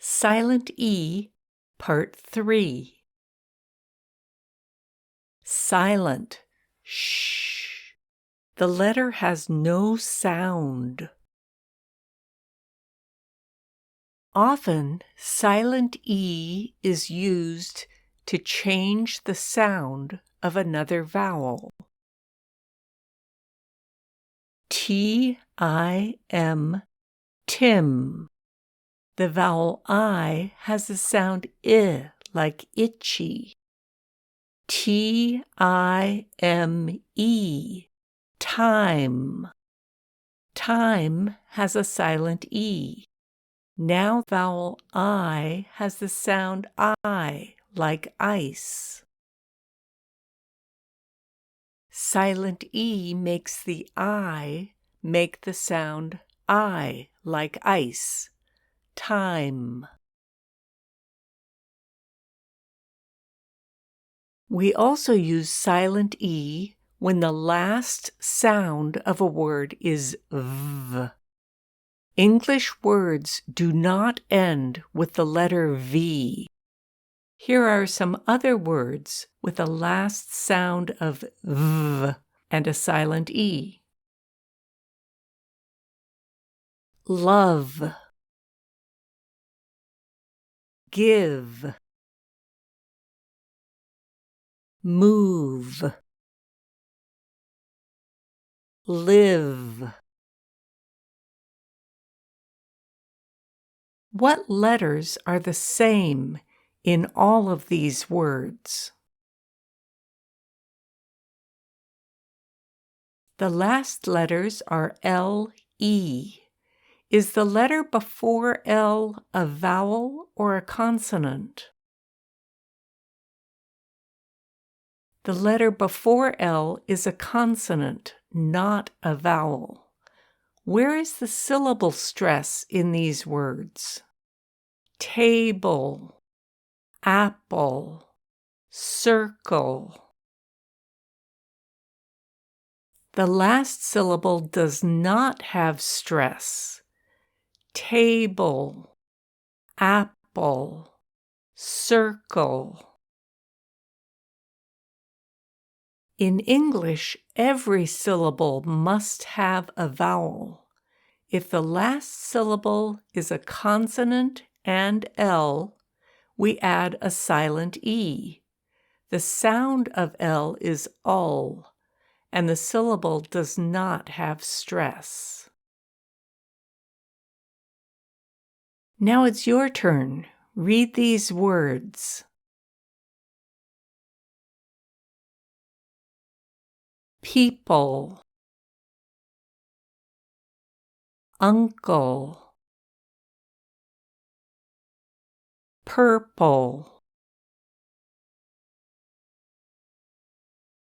Silent E, Part 3. Silent, shh. The letter has no sound. Often, silent E is used to change the sound of another vowel. T-I-M, Tim. The vowel I has the sound I, like itchy. T-I-M-E, time. Time has a silent E. Now vowel I has the sound I, like ice. Silent E makes the I make the sound I, like ice. Time. We also use silent E when the last sound of a word is V. English words do not end with the letter V. Here are some other words with a last sound of V and a silent E. Love. Give. Move. Live. What letters are the same in all of these words? The last letters are L, E. Is the letter before L a vowel or a consonant? The letter before L is a consonant, not a vowel. Where is the syllable stress in these words? Table, apple, circle. The last syllable does not have stress. Table, apple, circle. In English, every syllable must have a vowel. If the last syllable is a consonant and L, we add a silent E. The sound of L is ul, and the syllable does not have stress. Now it's your turn. Read these words. People, uncle, purple,